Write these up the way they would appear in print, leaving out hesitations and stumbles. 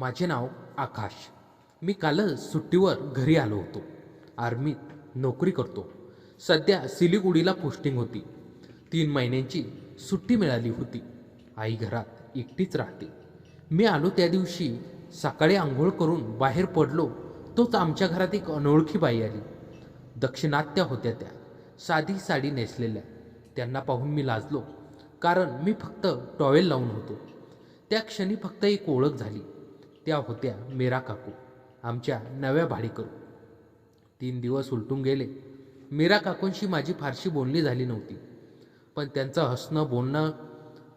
माझे नाव आकाश. मी कालच सुट्टीवर घरी आलो होतो. आर्मीत नोकरी करतो. सध्या सिलिगुडीला पोस्टिंग होती. 3 महिन्यांची सुट्टी मिळाली होती. आई घरात एकटीच राहते. मी आलो त्या दिवशी सकाळी आंघोळ करून बाहेर पडलो तोच आमच्या घरात एक अनोळखी बाई आली. दक्षिणात्या होत्या त्या, साधी साडी नेसलेल्या. त्यांना पाहून मी लाजलो, कारण मी फक्त टॉवेल लावून होतो. त्या क्षणी फक्त एक ओळख झाली. त्या होत्या मीरा काकू, आमच्या नव्या भाडेकरू. 3 दिवस उलटून गेले. मीरा काकूंशी माझी फारशी बोलणी झाली नव्हती, पण त्यांचं हसणं, बोलणं,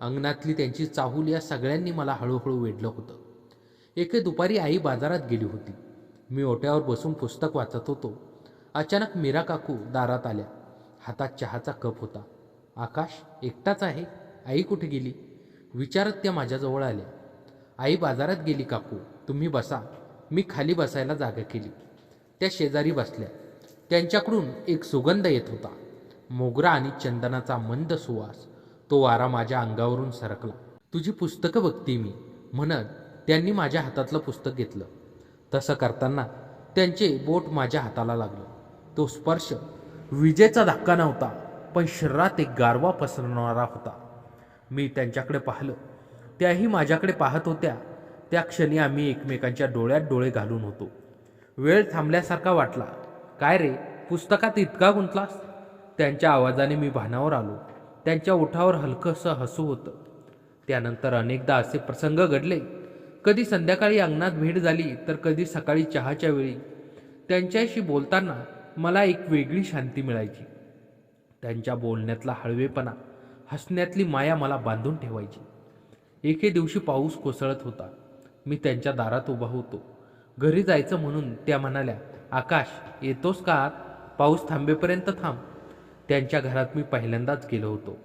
अंगणातली त्यांची चाहूल या सगळ्यांनी मला हळूहळू वेढलं होतं. एके दुपारी आई बाजारात गेली होती. मी ओट्यावर बसून पुस्तक वाचत होतो. अचानक मीरा काकू दारात आल्या. हातात चहाचा कप होता. आकाश एकटाच आहे, आई कुठे गेली विचारत त्या माझ्याजवळ आल्या. आई बाजारात गेली काकू, तुम्ही बसा. मी खाली बसायला जागा केली. त्या शेजारी बसल्या. त्यांच्याकडून एक सुगंध येत होता, मोगरा आणि चंदनाचा मंद सुवास. तो वारा माझ्या अंगावरून सरकला. तुझी पुस्तकं बघते मी, म्हणत त्यांनी माझ्या हातातलं पुस्तक घेतलं. तसं करताना त्यांचे बोट माझ्या हाताला लागलं. तो स्पर्श विजेचा धक्का नव्हता, पण शरीरात एक गारवा पसरवणारा होता. मी त्यांच्याकडे पाहिलं. त्याही माझ्याकडे पाहत होत्या. त्या क्षणी आम्ही एकमेकांच्या डोळ्यात डोळे घालून होतो. वेळ थांबल्यासारखा वाटला. काय रे, पुस्तकात इतका गुंतलास? त्यांच्या आवाजाने मी भानावर आलो. त्यांच्या ओठावर हलकंसं हसू होतं. त्यानंतर अनेकदा असे प्रसंग घडले. कधी संध्याकाळी अंगणात भेट झाली, तर कधी सकाळी चहाच्या वेळी. त्यांच्याशी बोलताना मला एक वेगळी शांती मिळायची. त्यांच्या बोलण्यातला हळवेपणा, हसण्यातली माया मला बांधून ठेवायची. एके दिवशी पाऊस कोसळत होता. मी त्यांच्या दारात उभा होतो. घरी जायचं म्हणून त्या म्हणाल्या, आकाश येतोस का आत? पाऊस थांबेपर्यंत थांब. त्यांच्या घरात मी पहिल्यांदाच गेलो होतो.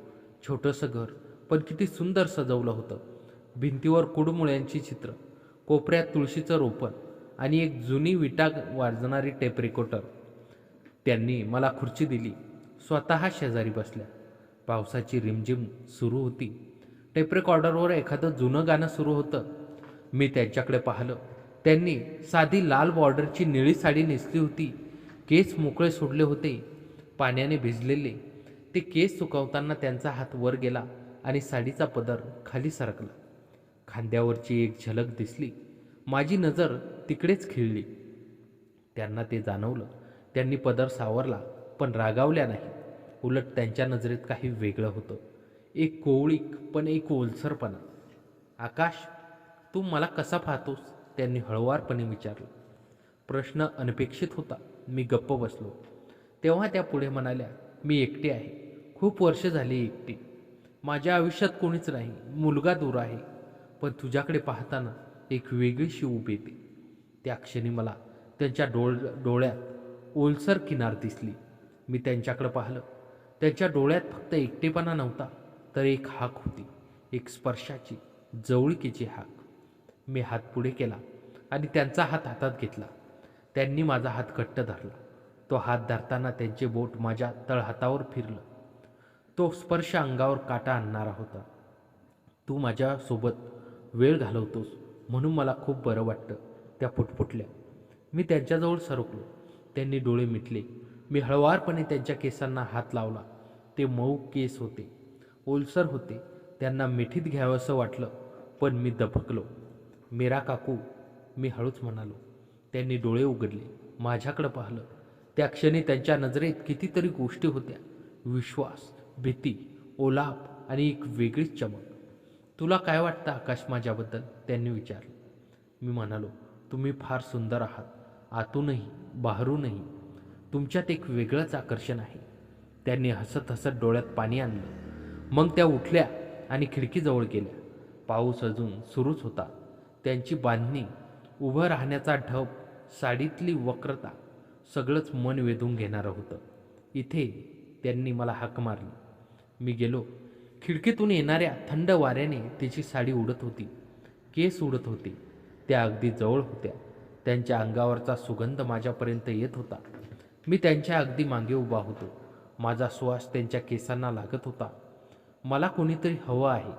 छोटंसं घर, पण किती सुंदर सजवलं होतं. भिंतीवर कुडमुळ्यांची चित्र, कोपऱ्यात तुळशीचं रोपण आणि एक जुनी विटा वाजणारी टेप रेकॉर्डर. त्यांनी मला खुर्ची दिली. स्वतः शेजारी बसल्या. पावसाची रिमझिम सुरू होती. टेप रेकॉर्डरवर एखादं जुनं गाणं सुरू होतं. मी त्यांच्याकडे पाहिलं. त्यांनी साधी लाल बॉर्डरची निळी साडी नेसली होती. केस मोकळे सोडले होते, पाण्याने भिजलेले. ते केस सुकवताना त्यांचा हात वर गेला आणि साडीचा पदर खाली सरकला. खांद्यावरची एक झलक दिसली. माझी नजर तिकडेच खिळली. त्यांना ते जाणवलं. त्यांनी पदर सावरला, पण रागावल्या नाही. उलट त्यांच्या नजरेत काही वेगळं होतं. एक कोवळीक, पण एक ओलसरपणा. आकाश, तू मला कसा पाहतोस? त्यांनी हळुवारपणे विचारलं. प्रश्न अनपेक्षित होता. मी गप्प बसलो. तेव्हा त्या पुढे म्हणाल्या, मी एकटी आहे. खूप वर्ष झाली एकटी. माझ्या आयुष्यात कोणीच नाही. मुलगा दूर आहे. पण तुझ्याकडे पाहताना एक वेगळीशी ऊब येते. त्या क्षणी मला त्यांच्या डोळ्यात ओलसर किनार दिसली. मी त्यांच्याकडे पाहिलं. त्यांच्या डोळ्यात फक्त एकटेपणा नव्हता, तर एक हाक होती. एक स्पर्शाची, जवळीकीची हाक. मी हात पुढे केला आणि त्यांचा हात हातात घेतला. त्यांनी माझा हात घट्ट धरला. तो हात धरताना त्यांचे बोट माझ्या तळहातावर फिरलं. तो स्पर्श अंगावर काटा आणणारा होता. तू माझ्यासोबत वेळ घालवतोस म्हणून मला खूप बरं वाटतं, त्या फुटफुटल्या. मी त्यांच्याजवळ सरकलो. त्यांनी डोळे मिटले. मी हळुवारपणे त्यांच्या केसांना हात लावला. ते मऊ केस होते, ओलसर होते. त्यांना मिठीत घ्यावंसं वाटलं, पण मी दबकलो. मीरा काकू, मी हळूच म्हणालो. त्यांनी डोळे उघडले, माझ्याकडे पाहिलं. त्या क्षणी त्यांच्या नजरेत कितीतरी गोष्टी होत्या. विश्वास, भीती, ओलाप आणि एक वेगळीच चमक. तुला काय वाटतं आकाश माझ्याबद्दल? त्यांनी विचारलं. मी म्हणालो, तुम्ही फार सुंदर आहात, आतूनही बाहेरूनही. तुमच्यात एक वेगळंच आकर्षण आहे. त्यांनी हसत हसत डोळ्यात पाणी आणलं. मग त्या उठल्या आणि खिडकीजवळ गेल्या. पाऊस अजून सुरूच होता. त्यांची बांधणी, उभं राहण्याचा ढब, साडीतली वक्रता, सगळंच मन वेधून घेणारं होतं. इथे, त्यांनी मला हाक मारली. मी गेलो. खिडकीतून येणाऱ्या थंड वाऱ्याने तिची साडी उडत होती, केस उडत होते. त्या अगदी जवळ होत्या. त्यांच्या अंगावरचा सुगंध माझ्यापर्यंत येत होता. मी त्यांच्या अगदी मागे उभा होतो. माझा श्वास त्यांच्या केसांना लागत होता. मला कोणीतरी हवं आहे,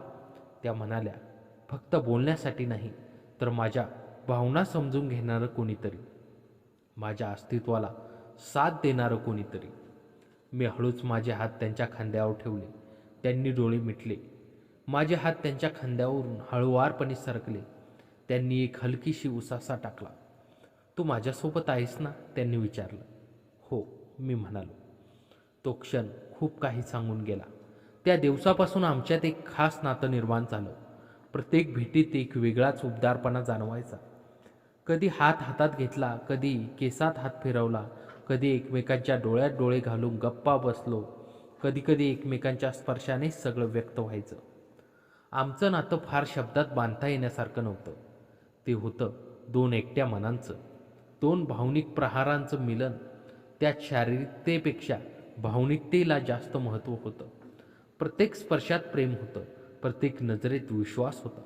त्या म्हणाल्या. फक्त बोलण्यासाठी नाही, तर माझ्या भावना समजून घेणारं कोणीतरी, माझ्या अस्तित्वाला साथ देणारं कोणीतरी. मी हळूच माझे हात त्यांच्या खांद्यावर ठेवले. त्यांनी डोळे मिटले. माझे हात त्यांच्या खांद्यावरून हळुवारपणे सरकले. त्यांनी एक हलकीशी उसासा टाकला. तू माझ्यासोबत आहेस ना, त्यांनी विचारलं. हो, मी म्हणालो. तो क्षण खूप काही सांगून गेला. त्या दिवसापासून आमच्यात एक खास नातं निर्माण झालं. प्रत्येक भेटीत एक वेगळाच उबदारपणा जाणवायचा. कधी हात हातात घेतला, कधी केसात हात फिरवला, कधी एकमेकांच्या डोळ्यात डोळे घालून गप्पा बसलो, कधी कधी एकमेकांच्या स्पर्शानेच सगळं व्यक्त व्हायचं. आमचं नातं फार शब्दात बांधता येण्यासारखं नव्हतं. ते होतं दोन एकट्या मनांचं, दोन भावनिक प्रहारांचं मिलन. त्यात शारीरिकतेपेक्षा भावनिकतेला जास्त महत्त्व होतं. प्रत्येक स्पर्शात प्रेम होतं, प्रत्येक नजरेत विश्वास होता.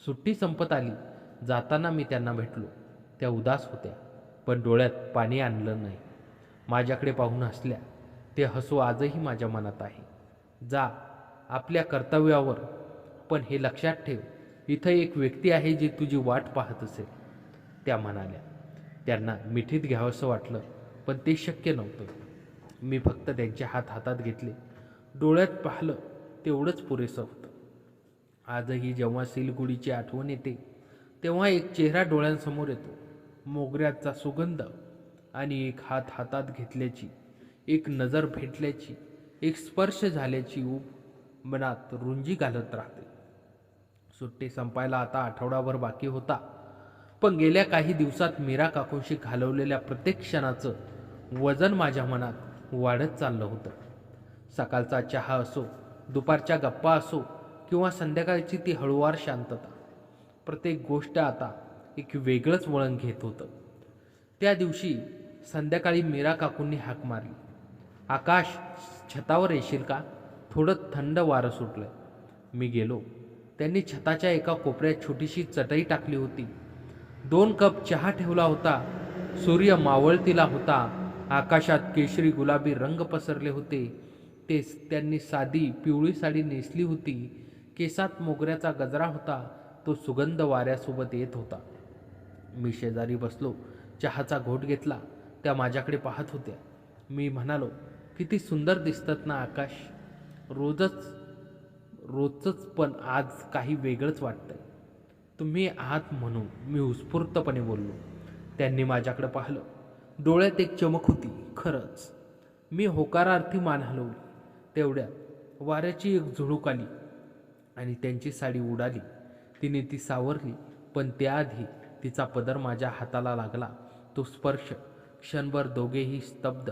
सुट्टी संपत आली. जाताना मी त्यांना भेटलो. त्या उदास होत्या, पण डोळ्यात पाणी आणलं नाही. माझ्याकडे पाहून हसल्या. ते हसू आजही माझ्या मनात आहे. जा आपल्या कर्तव्यावर, पण हे लक्षात ठेव, इथं एक व्यक्ती आहे जी तुझी वाट पाहत असेल, त्या म्हणाल्या. त्यांना मिठीत घ्यावंसं वाटलं, पण ते शक्य नव्हतं. मी फक्त त्यांचे हात हातात घेतले. डोळ्यात पाहिलं तेवढंच पुरेसं होतं. आजही जेव्हा सिलगुडीची आठवण येते, तेव्हा एक चेहरा डोळ्यांसमोर येतो. मोगऱ्याचा सुगंध आणि एक हात हातात घेतल्याची, एक नजर भेटल्याची, एक स्पर्श झाल्याची ऊब मनात रुंजी घालत राहते. सुट्टी संपायला आता आठवडाभर बाकी होता, पण गेल्या काही दिवसात मीरा काकूंशी घालवलेल्या प्रत्येक क्षणाचं वजन माझ्या मनात वाढत चाललं होतं. सकाळचा चहा असो, दुपारच्या गप्पा असो किंवा संध्याकाळची ती हळुवार शांतता, प्रत्येक गोष्ट आता एक वेगळंच वळण घेत होतं. त्या दिवशी संध्याकाळी मीरा काकूंनी हाक मारली. आकाश, छतावर येशील का? थोडं थंड वारं सुटलं. मी गेलो. त्यांनी छताच्या एका कोपऱ्यात छोटीशी चटई टाकली होती. 2 कप चहा ठेवला होता. सूर्य मावळतीला होता. आकाशात केशरी गुलाबी रंग पसरले होते. त्यांनी साधी पिवळी साडी नेसली होती. केसात मोगऱ्याचा गजरा होता. तो सुगंध वाऱ्यासोबत येत होता. मी शेजारी बसलो. चहाचा घोट घेतला. त्या माझ्याकडे पाहत होत्या. मी म्हणालो, किती सुंदर दिसतात ना आकाश. रोजच पण आज काही वेगळंच वाटतंय. तुम्ही आहात म्हणून, मी उत्स्फूर्तपणे बोललो. त्यांनी माझ्याकडे पाहिलं. डोळ्यात एक चमक होती. खरंच. मी होकारार्थी मान हलवली. तेवढ्यात वाऱ्याची एक झुळूक आली आणि त्यांची साडी उडाली. तिने ती सावरली, पण त्याआधी तिचा पदर माझ्या हाताला लागला. तो स्पर्श. क्षणभर दोघेही स्तब्ध.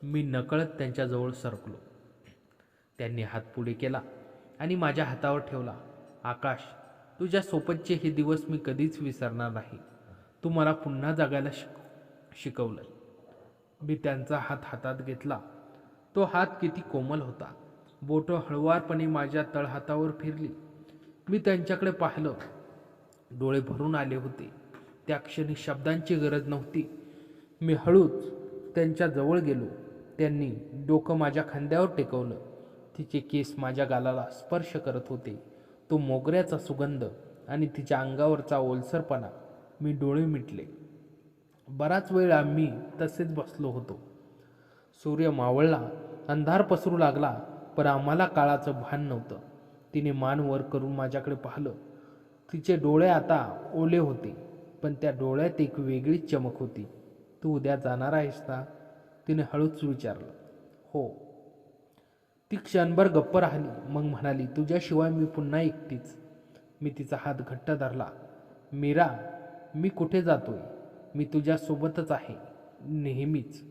मी नकळत त्यांच्याजवळ सरकलो. त्यांनी हात पुढे केला आणि माझ्या हातावर ठेवला. आकाश, तुझ्या सोबतचे हे दिवस मी कधीच विसरणार नाही. तू मला पुन्हा जगायला शिकवलंय. मी त्यांचा हात हातात घेतला. तो हात किती कोमल होता. बोटं हळुवारपणे माझ्या तळहातावर फिरली. मी त्यांच्याकडे पाहिलं. डोळे भरून आले होते. त्या क्षणी शब्दांची गरज नव्हती. मी हळूच त्यांच्या जवळ गेलो. त्यांनी डोकं माझ्या खांद्यावर टेकवलं. तिचे केस माझ्या गालाला स्पर्श करत होते. तो मोगऱ्याचा सुगंध आणि तिच्या अंगावरचा ओलसरपणा. मी डोळे मिटले. बराच वेळ आम्ही तसेच बसलो होतो. सूर्य मावळला. अंधार पसरू लागला, पण आम्हाला काळाचं भान नव्हतं. तिने मान वर करून माझ्याकडे पाहिलं. तिचे डोळे आता ओले होते, पण त्या डोळ्यात एक वेगळीच चमक होती. तू उद्या जाणार आहेस ना? तिने हळूच विचारलं. हो. ती क्षणभर गप्प राहिली, मग म्हणाली, तुझ्याशिवाय मी पुन्हा एकटीच. मी तिचा हात घट्ट धरला. मीरा, मी कुठे जातोय? मी तुझ्यासोबतच आहे, नेहमीच.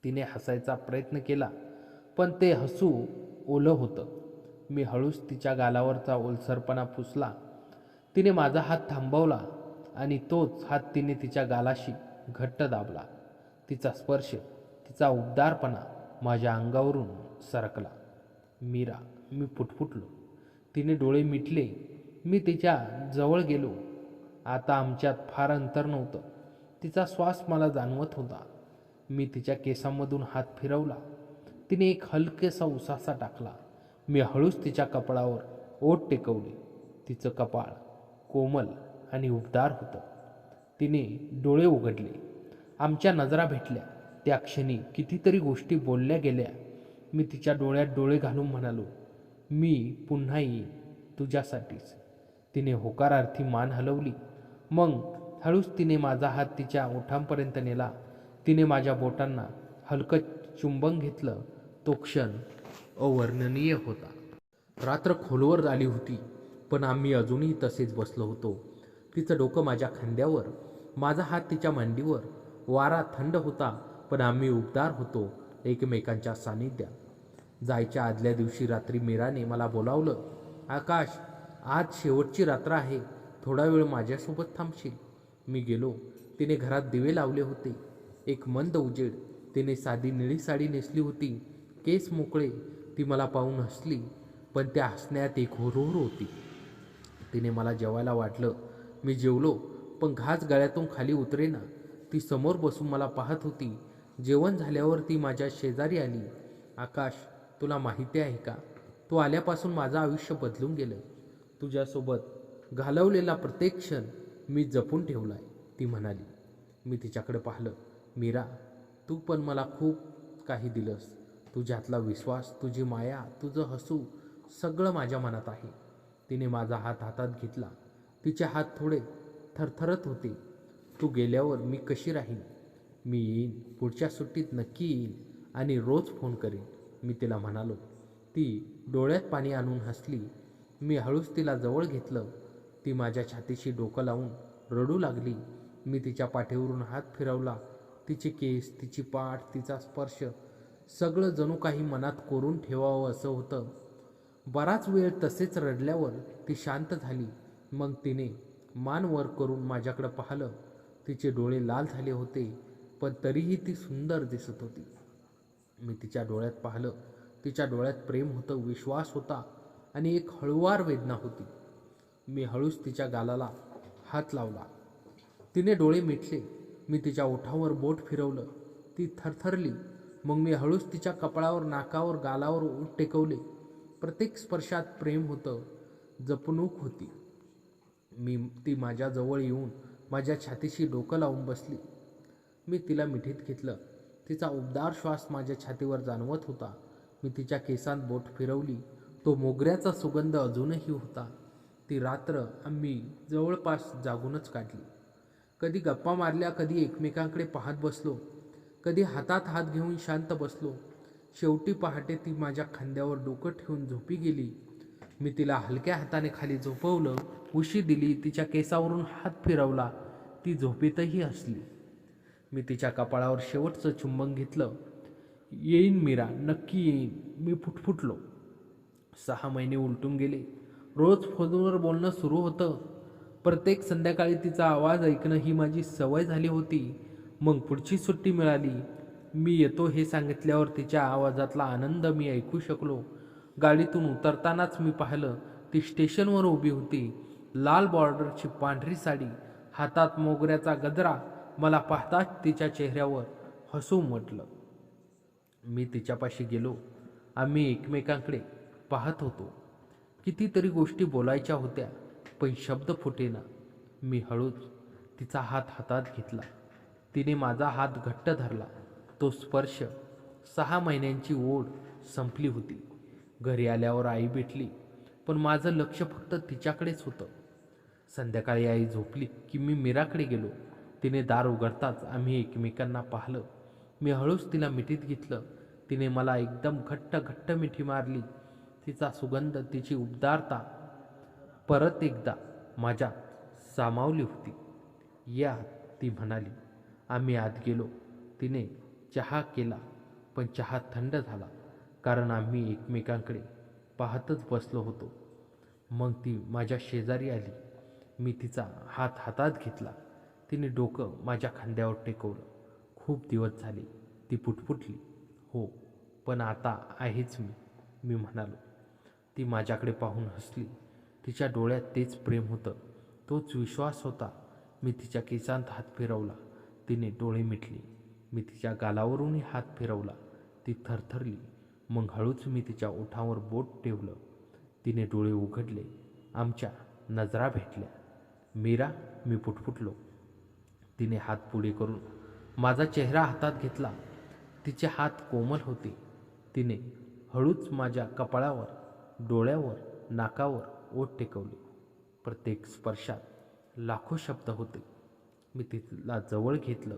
तिने हसायचा प्रयत्न केला, पण ते हसू ओलं होतं. मी हळूच तिच्या गालावरचा ओलसरपणा पुसला. तिने माझा हात थांबवला आणि तोच हात तिने तिच्या गालाशी घट्ट दाबला. तिचा स्पर्श, तिचा उबदारपणा माझ्या अंगावरून सरकला. मीरा, मी पुटपुटलो. तिने डोळे मिटले. मी तिच्या जवळ गेलो. आता आमच्यात फार अंतर नव्हतं. तिचा श्वास मला जाणवत होता. मी तिच्या केसांमधून हात फिरवला. तिने एक हलकेसा उसासा टाकला. मी हळूच तिच्या कपाळावर ओठ टेकवले. तिचं कपाळ कोमल आणि उबदार होतं. तिने डोळे उघडले. आमच्या नजरा भेटल्या. त्या क्षणी कितीतरी गोष्टी बोलल्या गेल्या. मी तिच्या डोळ्यात डोळे घालून म्हणालो, मी पुन्हा येईन तुझ्यासाठीच. तिने होकारार्थी मान हलवली. मग हळूच तिने माझा हात तिच्या ओठांपर्यंत नेला. तिने माझ्या बोटांना हलकं चुंबन घेतलं. तो क्षण अवर्णनीय होता. रात्र खोलवर आली होती, पण आम्ही अजूनही तसेच बसलो होतो. तिचं डोकं माझ्या खांद्यावर, माझा हात तिच्या मांडीवर. वारा थंड होता, पण आम्ही उबदार होतो एकमेकांच्या सानिध्यात. जायच्या आदल्या दिवशी रात्री मीराने मला बोलावलं. आकाश, आज शेवटची रात्र आहे, थोडा वेळ माझ्यासोबत थांबशील? मी गेलो. तिने घरात दिवे लावले होते. एक मंद उजेड. तिने साधी निळी साडी नेसली होती, केस मोकळे. ती मला पाहून हसली, पण त्या हसण्यात एक हुरहुर होती. तिने मला जेवायला वाटलं. मी जेवलो, पण घास गळ्यातून खाली उतरेना. ती समोर बसून मला पाहत होती. जेवण झाल्यावर ती माझ्या शेजारी आली. आकाश, तुला माहिती आहे का, तू आल्यापासून माझं आयुष्य बदलून गेलं. तुझ्यासोबत घालवलेला प्रत्येक क्षण मी जपून ठेवला आहे, ती म्हणाली. मी तिच्याकडे पाहिलं. मीरा, तू पण मला खूप काही दिलंस. तुझ्यातला विश्वास, तुझी माया, तुझं हसू, सगळं माझ्या मनात आहे. तिने माझा हात हातात घेतला. तिचे हात थोडे थरथरत होते. तू गेल्यावर मी कशी राहीन? मी येईन, पुढच्या सुट्टीत नक्की येईन आणि रोज फोन करेन, मी तिला म्हणालो. ती डोळ्यात पाणी आणून हसली. मी हळूच तिला जवळ घेतलं. ती माझ्या छातीशी डोकं लावून रडू लागली. मी तिच्या पाठीवरून हात फिरवला. तिचे केस, तिची पाठ, तिचा स्पर्श, सगळं जणू काही मनात कोरून ठेवावं असं होतं. बराच वेळ तसेच रडल्यावर ती शांत झाली. मग तिने मान वर करून माझ्याकडे पाहिलं. तिचे डोळे लाल झाले होते, पण तरीही ती सुंदर दिसत होती. मी तिच्या डोळ्यात पाहिलं. तिच्या डोळ्यात प्रेम होतं, विश्वास होता आणि एक हळुवार वेदना होती. मी हळूच तिच्या गालाला हात लावला. तिने डोळे मिटले. मी तिच्या ओठावर बोट फिरवलं. ती थरथरली. मग मी हळूच तिच्या कपाळावर, नाकावर, गालावर ओठ टेकवले. प्रत्येक स्पर्शात प्रेम होतं, जपणूक होती. ती माझ्याजवळ येऊन माझ्या छातीशी डोकं लावून बसली. मी तिला मिठीत घेतलं. तिचा उबदार श्वास माझ्या छातीवर जाणवत होता. मी तिच्या केसांत बोट फिरवली. तो मोगऱ्याचा सुगंध अजूनही होता. ती रात्र आम्ही जवळपास जागूनच काढली. कधी गप्पा मारल्या, कधी एकमेकांकडे पाहत बसलो, कधी हातात हात घेऊन शांत बसलो. शेवटी पहाटे ती माझ्या खांद्यावर डोकं ठेवून झोपी गेली. मी तिला हलक्या हाताने खाली झोपवलं, उशी दिली, तिच्या केसावरून हात फिरवला. ती झोपेतही हसली. मी तिच्या कपाळावर शेवटचं चुंबन घेतलं. येईन मीरा, नक्की येईन, मी फुटफुटलो. 6 महिने उलटून गेले. रोज फोनवर बोलणं सुरू होतं. प्रत्येक संध्याकाळी तिचा आवाज ऐकणं ही माझी सवय झाली होती. मग पुढची सुट्टी मिळाली. मी येतो हे सांगितल्यावर तिच्या आवाजातला आनंद मी ऐकू शकलो. गाडीतून उतरतानाच मी पाहिलं, ती स्टेशनवर उभी होती. लाल बॉर्डरची पांढरी साडी, हातात मोगऱ्याचा गजरा. मला पाहताच तिच्या चेहऱ्यावर हसू उमटलं. मी तिच्यापाशी गेलो. आम्ही एकमेकांकडे पाहत होतो. कितीतरी गोष्टी बोलायच्या होत्या, पण शब्द फुटेना. मी हळूच तिचा हात हातात घेतला. तिने माझा हात घट्ट धरला. तो स्पर्श, 6 महिन्यांची ओढ संपली होती. घरी आल्यावर आई भेटली, पण माझं लक्ष फक्त तिच्याकडेच होतं. संध्याकाळी आई झोपली की मी मीराकडे गेलो. तिने दार उघडताच आम्ही एकमेकांना पाहिलं. मी हळूच तिला मिठीत घेतलं. तिने मला एकदम घट्ट घट्ट मिठी मारली. तिचा सुगंध, तिची उबदारता परत एकदा माझ्यात सामावली होती. या, ती म्हणाली. आम्ही आत गेलो. तिने चहा केला, पण चहा थंड झाला, कारण आम्ही एकमेकांकडे पाहतच बसलो होतो. मग ती माझ्या शेजारी आली. मी तिचा हात हातात घेतला. तिने डोकं माझ्या खांद्यावर टेकवलं. खूप दिवस झाले, ती पुटपुटली. हो, पण आता आहेच मी म्हणालो. ती माझ्याकडे पाहून हसली. तिच्या डोळ्यात तेच प्रेम होतं, तोच विश्वास होता. मी तिच्या केसांत हात फिरवला. तिने डोळे मिटले. मी तिच्या गालावरूनही हात फिरवला. ती थरथरली. मग हळूच मी तिच्या ओठावर बोट ठेवलं. तिने डोळे उघडले. आमच्या नजरा भेटल्या. मीरा, मी पुटपुटलो. तिने हात पुढे करून माझा चेहरा हातात घेतला. तिचे हात कोमल होते. तिने हळूच माझ्या कपाळावर, डोळ्यावर, नाकावर ओठ टेकवले. प्रत्येक स्पर्शात लाखो शब्द होते. मी तिला जवळ घेतलं.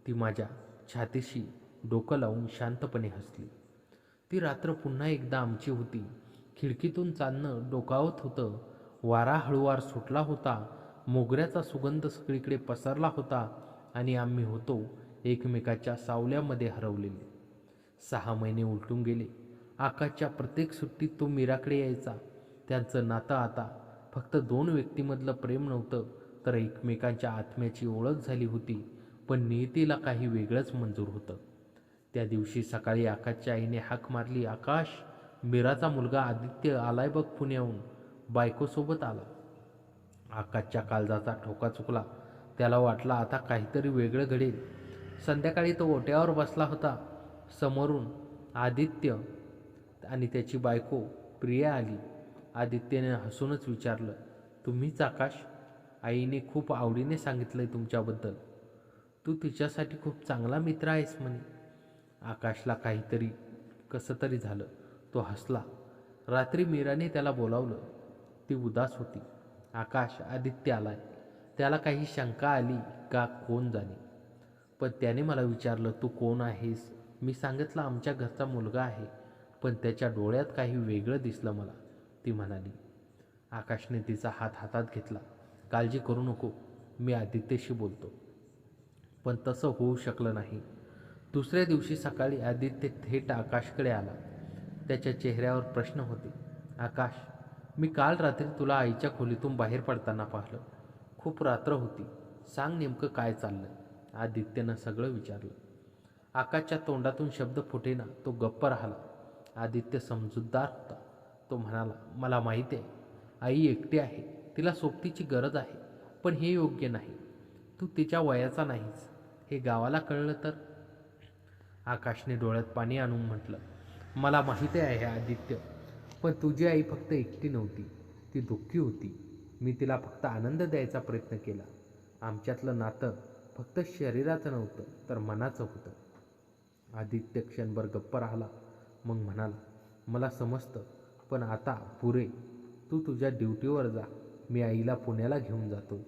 ती माझ्या छातीशी डोकं लावून शांतपणे हसली. ती रात्र पुन्हा एकदा आमची होती. खिडकीतून चांदणं डोकावत होतं. वारा हळुवार सुटला होता. मोगऱ्याचा सुगंध सगळीकडे पसरला होता आणि आम्ही होतो एकमेकाच्या सावल्यामध्ये हरवलेले. 6 महिने उलटून गेले. आकाशच्या प्रत्येक सुट्टीत तो मीराकडे यायचा. त्यांचं नातं आता फक्त 2 व्यक्तीमधलं प्रेम नव्हतं, तर एकमेकांच्या आत्म्याची ओळख झाली होती. पण नियतीला काही वेगळंच मंजूर होतं. त्या दिवशी सकाळी आकाशच्या आईने हाक मारली, "आकाश, मीराचा मुलगा आदित्य आलाय बघ पुण्याहून, बायकोसोबत आला." आकाशच्या काळजाचा ठोका चुकला. त्याला वाटलं आता काहीतरी वेगळं घडेल. संध्याकाळी तो ओट्यावर बसला होता. समोरून आदित्य आणि त्याची बायको प्रिया आली. आदित्यने हसूनच विचारलं, "तुम्हीच आकाश? आईने खूप आवडीने सांगितलंय तुमच्याबद्दल. तू तिच्यासाठी खूप चांगला मित्र आहेस म्हणे." आकाशला काहीतरी कसं तरी झालं. तो हसला. रात्री मीराने त्याला बोलावलं. ती उदास होती. "आकाश, आदित्य आलाय." त्याला काही शंका आली का कोण जाणे. पण त्याने मला विचारलं, "तू कोण आहेस?" मी सांगितलं, "आमच्या घरचा मुलगा आहे." पण त्याच्या डोळ्यात काही वेगळं दिसलं मला. ती म्हणाली. आकाशने तिचा हात हातात घेतला. "काळजी करू नको, मी आदित्यशी बोलतो." पण तसं होऊ शकलं नाही. दुसऱ्या दिवशी सकाळी आदित्य थेट आकाशकडे आला. त्याच्या चेहऱ्यावर प्रश्न होते. "आकाश, मी काल रात्री तुला आईच्या खोलीतून बाहेर पडताना पाहिलं. खूप रात्र होती. सांग नेमकं काय चाललं?" आदित्यनं सगळं विचारलं. आकाशच्या तोंडातून शब्द फुटेना. तो गप्प राहिला. आदित्य समजूतदार होता. तो म्हणाला, "मला माहिती आहे. आई एकटी आहे. तिला सोबतीची गरज आहे. पण हे योग्य नाही. तू तिच्या वयाचा नाहीस. हे गावाला कळलं तर?" आकाशने डोळ्यात पाणी आणून म्हटलं, "मला माहिती आहे आदित्य. पण तुझी आई फक्त एकटी नव्हती. ती दुःखी होती. मी तिला फक्त आनंद द्यायचा प्रयत्न केला. आमच्यातलं नातं फक्त शरीराचं नव्हतं, तर मनाचं होतं." आदित्य क्षणभर गप्प राहिला. मग म्हणाला, "मला समजतं. पण आता पुरे. तू तुझ्या ड्युटीवर जा. मी आईला पुण्याला घेऊन जातो.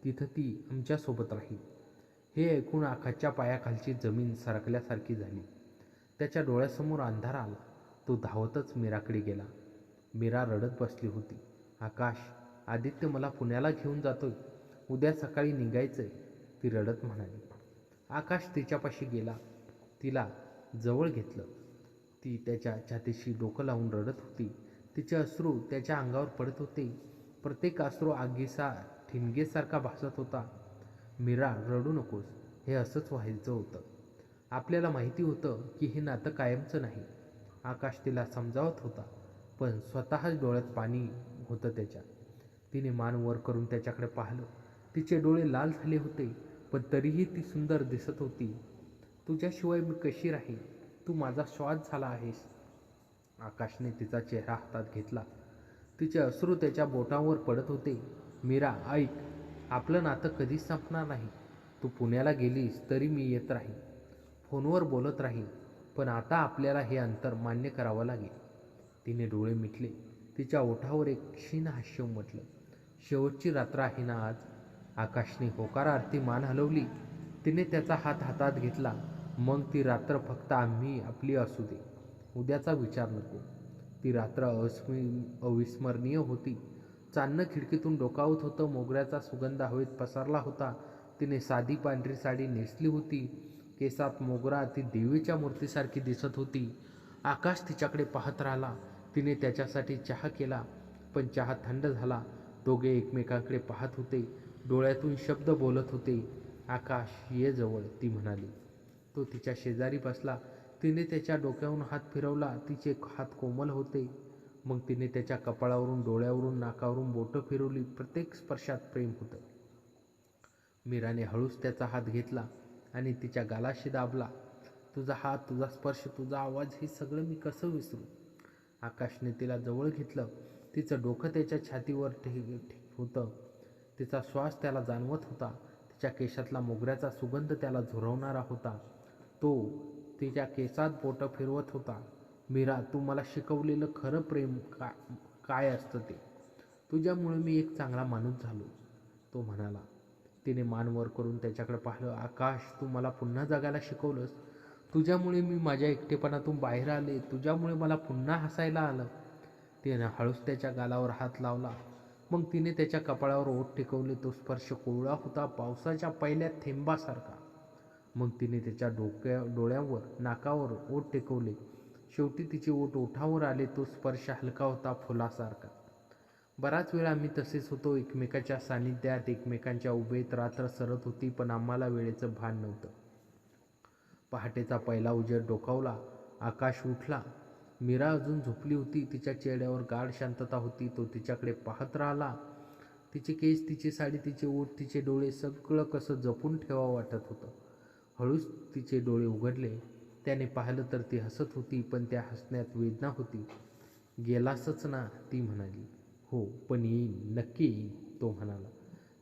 तिथं ती आमच्यासोबत राहील." हे ऐकून आकाशच्या पायाखालची जमीन सरकल्यासारखी झाली. त्याच्या डोळ्यासमोर अंधार आला. तो धावतच मीराकडे गेला. मीरा रडत बसली होती. "आकाश, आदित्य मला पुण्याला घेऊन जातोय. उद्या सकाळी निघायचंय," ती रडत म्हणाली. आकाश तिच्यापाशी गेला. तिला जवळ घेतलं. ती त्याच्या छातीशी डोकं लावून रडत होती. तिचे अश्रू त्याच्या अंगावर पडत होते. प्रत्येक अश्रू आगीचा ठिणगेसारखा भासत होता. "मीरा, रडू नकोस. हे असंच व्हायचं होतं. आपल्याला माहिती होतं की हे नातं कायमचं नाही." आकाश तिला समजावत होता. पण स्वतःच डोळ्यात पाणी होतं त्याच्या. तिने मान वर करून त्याच्याकडे पाहिलं. तिचे डोळे लाल झाले होते, पण तरीही ती सुंदर दिसत होती. "तुझ्याशिवाय मी कशी राहीन? तू माझा श्वास झाला आहेस." आकाशने तिचा चेहरा हातात घेतला. तिचे अश्रू त्याच्या बोटांवर पडत होते. "मीरा, ऐक. आपलं नातं कधीच संपणार नाही. तू पुण्याला गेलीस तरी मी येत राहीन. फोनवर बोलत राहीन. पण आता आपल्याला हे अंतर मान्य करावं लागेल." तिने डोळे मिटले. तिच्या ओठावर एक क्षीण हास्य उमटलं. "शेवटची रात्र आहे ना आज?" आकाशने होकारार्थी मान हलवली. तिने त्याचा हात हातात घेतला. "मग ती रात्र फक्त आम्ही आपली असू दे. उद्याचा विचार नको." ती रात्र अविस्मरणीय होती. चांदणं खिडकीतून डोकावत होतं. मोगऱ्याचा सुगंध हवेत पसरला होता. तिने साधी पांढरी साडी नेसली होती. केसात मोगरा. ती देवीच्या मूर्तीसारखी दिसत होती. आकाश तिच्याकडे पाहत राहिला. तिने त्याच्यासाठी चहा केला. पण चहा थंड झाला. दोघे एकमेकांकडे पाहत होते. डोळ्यातून शब्द बोलत होते. "आकाश, ये जवळ," ती म्हणाली. तो तिच्या शेजारी बसला. तिने त्याच्या डोक्यावरून हात फिरवला. तिचे हात कोमल होते. मग तिने त्याच्या कपाळावरून, डोळ्यावरून, नाकावरून बोटं फिरवली. प्रत्येक स्पर्शात प्रेम होतं. मीराने हळूच त्याचा हात घेतला आणि तिच्या गालाशी दाबला. "तुझा हात, तुझा स्पर्श, तुझा आवाज, हे सगळं मी कसं विसरू?" आकाशने तिला जवळ घेतलं. तिचं डोकं त्याच्या छातीवर होतं. तिचा श्वास त्याला जाणवत होता. तिच्या केसातला मोगऱ्याचा सुगंध त्याला झुरवणारा होता. तो तिच्या केसात बोटं फिरवत होता. मीरा, तू मला शिकवलेलं खरं प्रेम काय असतं ते. तुझ्यामुळे मी एक चांगला माणूस झालो, तो म्हणाला. तिने मान वर करून त्याच्याकडे पाहिलं. आकाश, तू मला पुन्हा जगायला शिकवलंस. तुझ्यामुळे मी माझ्या एकटेपणातून बाहेर आले. तुझ्यामुळे मला पुन्हा हसायला आलं. तिने हळूच त्याच्या गालावर हात लावला. मग तिने त्याच्या कपाळावर ओठ टेकवले. तो स्पर्श कोवळा होता, पावसाच्या पहिल्या थेंबासारखा. मग तिने त्याच्या डोळ्यावर, नाकावर ओठ टेकवले. शेवटी तिचे ओठ ओठावर आले. तो स्पर्श हलका होता, फुलासारखा. बराच वेळ आम्ही तसेच होतो, एकमेकाच्या सानिध्यात, एकमेकांच्या उभेत. रात्र सरत होती, पण आम्हाला वेळेचं भान नव्हतं. पहाटेचा पहिला उजेड डोकावला. आकाश उठला. मीरा अजून झोपली होती. तिच्या चेहऱ्यावर गाढ शांतता होती. तो तिच्याकडे पाहत राहिला. तिचे केस, तिची साडी, तिचे ओठ, तिचे डोळे, सगळं कसं जपून ठेवावं वाटत होतं. हळूच तिचे डोळे उघडले. त्याने पाहिलं तर ती हसत होती, पण त्या हसण्यात वेदना होती. गेलासच ना, ती म्हणाली. हो, पण येईन, नक्की येईन, तो म्हणाला.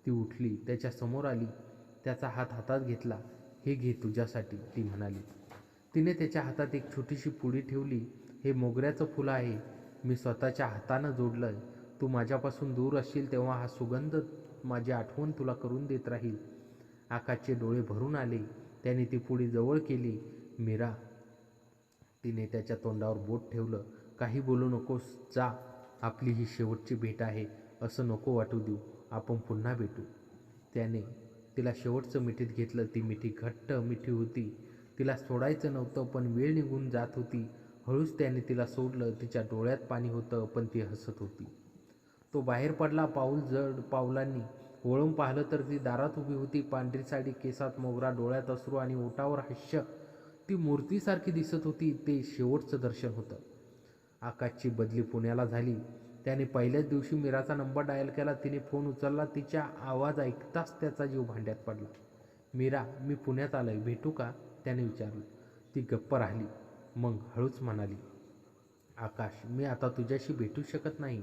ती उठली, त्याच्या समोर आली. त्याचा हात हातात घेतला. हे घे तुझ्यासाठी, ती म्हणाली. तिने त्याच्या हातात एक छोटीशी पुडी ठेवली. हे मोगऱ्याचं फुलं आहे. मी स्वतःच्या हातानं जोडलं आहे. तू माझ्यापासून दूर असशील तेव्हा हा सुगंध माझी आठवण तुला करून देत राहील. आकाशचे डोळे भरून आले. त्याने ती पुडी जवळ केली. मीरा, तिने त्याच्या तोंडावर बोट ठेवलं. काही बोलू नकोस, जा. आपली ही शेवटची भेट आहे, असं नको वाटू देऊ. आपण पुन्हा भेटू. त्याने तिला शेवटचं मिठीत घेतलं. ती मिठी घट्ट मिठी होती. तिला सोडायचं नव्हतं, पण वेळ निघून जात होती. हळूच त्याने तिला सोडलं. तिच्या डोळ्यात पाणी होतं, पण ती हसत होती. तो बाहेर पडला. जड पावलांनी वळून पाहिलं तर ती दारात उभी होती. पांढरी साडी, केसात मोगरा, डोळ्यात अश्रू आणि ओठावर हास्य. ती मूर्तीसारखी दिसत होती. ते शेवटचं दर्शन होतं. आकाशची बदली पुण्याला झाली. त्याने पहिल्याच दिवशी मीराचा नंबर डायल केला. तिने फोन उचलला. तिच्या आवाज ऐकताच त्याचा जीव भांड्यात पडला. मीरा, मी पुण्यात आलोय, भेटू का, त्याने विचारलं. ती गप्प राहिली. मग हळूच म्हणाली, आकाश, मी आता तुझ्याशी भेटू शकत नाही.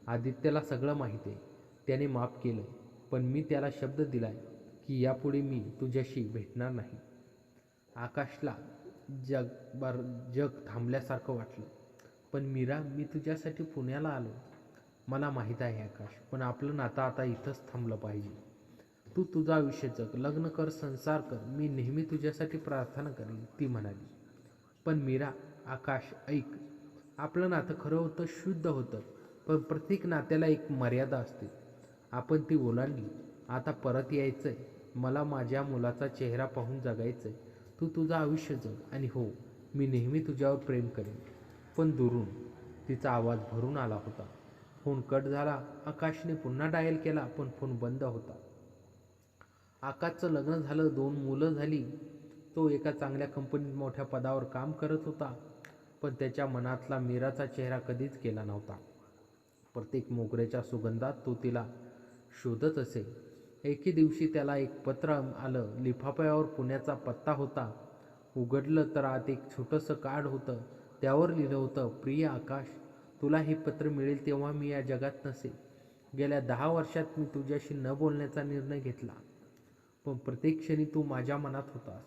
आदित्यला सगळं माहीत आहे. त्याने माफ केलं, पण मी त्याला शब्द दिलाय की यापुढे मी तुझ्याशी भेटणार नाही. आकाशला जग थांबल्यासारखं वाटलं. पण मीरा, मी तुझ्यासाठी पुण्याला आलो. मला माहीत आहे आकाश, पण आपलं नातं आता इथंच थांबलं पाहिजे. तू तुझं आयुष्य जग, लग्न कर, संसार कर. मी नेहमी तुझ्यासाठी प्रार्थना करेन, ती म्हणाली. पण मीरा, आकाश ऐक, आपलं नातं खरं होतं, शुद्ध होतं, पण प्रत्येक नात्याला एक मर्यादा असते. आपण ती ओलांडली. आता परत यायचंय. मला माझ्या मुलाचा चेहरा पाहून जगायचंय. तू तुझं आयुष्य जग, आणि हो, मी नेहमी तुझ्यावर प्रेम करेन. पण दुरून तिचा आवाज भरून आला होता. फोन कट झाला. आकाशने पुन्हा डायल केला, पण फोन बंद होता. आकाशचं लग्न झालं, 2 मुलं झाली. तो एका चांगल्या कंपनीत मोठ्या पदावर काम करत होता. पण त्याच्या मनातला मीराचा चेहरा कधीच गेला नव्हता. प्रत्येक मोगऱ्याच्या सुगंधात तो तिला शोधत असे. एके दिवशी त्याला एक पत्र आलं. लिफाफ्यावर पुण्याचा पत्ता होता. उघडलं तर आत एक छोटंसं कार्ड होतं. त्यावर लिहिलं होतं, प्रिय आकाश, तुला हे पत्र मिळेल तेव्हा मी या जगात नसेल. गेल्या 10 वर्षात मी तुझ्याशी न बोलण्याचा निर्णय घेतला, पण प्रत्येक क्षणी तू माझ्या मनात होतास.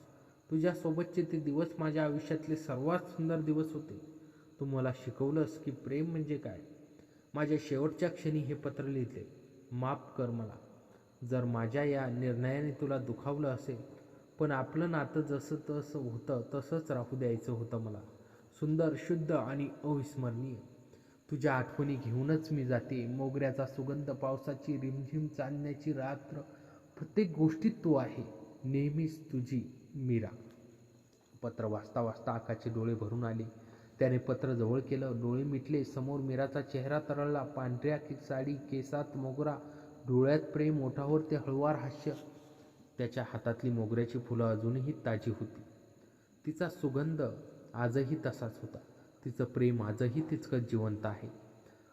तुझ्यासोबतचे ते दिवस माझ्या आयुष्यातले सर्वात सुंदर दिवस होते. तू मला शिकवलंस की प्रेम म्हणजे काय. माझ्या शेवटच्या क्षणी हे पत्र लिहिले. माफ कर मला जर माझ्या या निर्णयाने तुला दुखावलं असेल, पण आपलं नातं जसं तसं होतं तसंच राहू द्यायचं होतं मला. सुंदर, शुद्ध आणि अविस्मरणीय. तुझ्या आठवणी घेऊनच मी जाते. मोगऱ्याचा सुगंध, पावसाची रिमझिम, चांदण्याची रात्र, प्रत्येक गोष्टीत तू आहे. नेहमीच तुझी, मीरा. पत्र वाचता वाचता आकाशचे डोळे भरून आले. त्याने पत्र जवळ केलं, डोळे मिटले. समोर मीराचा चेहरा तरळला. पांढऱ्या साडी, केसात मोगरा, डोळ्यात प्रेम, ओठावर ते हळुवार हास्य. त्याच्या हातातली मोगऱ्याची फुलं अजूनही ताजी होती. तिचा सुगंध आजही तसाच होता. तिचं प्रेम आजही तितकंच जिवंत आहे.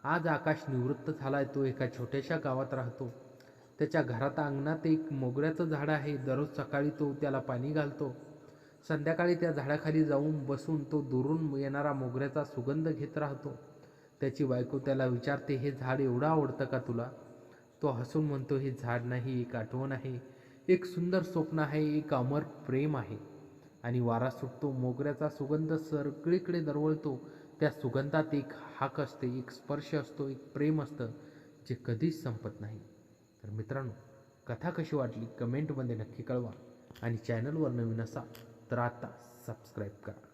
आज आकाश निवृत्त झालाय. तो एका छोट्याशा गावात राहतो. त्याच्या घरात अंगणात एक मोगऱ्याचं झाड आहे. दररोज सकाळी तो त्याला पाणी घालतो. संध्याकाळी त्या झाडाखाली जाऊन बसून तो दुरून येणारा मोगऱ्याचा सुगंध घेत राहतो. त्याची बायको त्याला विचारते, हे झाड एवढं आवडतं का तुला. तो हसून म्हणतो, हे झाड नाही, एक आठवण आहे, एक सुंदर स्वप्न आहे, एक अमर प्रेम आहे. आणि वारा सुटतो, मोगऱ्याचा सुगंध सगळीकडे दरवळतो. त्या सुगंधात एक हाक असते, एक स्पर्श असतो, एक प्रेम असतं जे कधीच संपत नाही. तर मित्रांनो, कथा कशी वाटली कमेंटमध्ये नक्की कळवा. आणि चॅनलवर नवीन असाल तर आता सबस्क्राईब करा.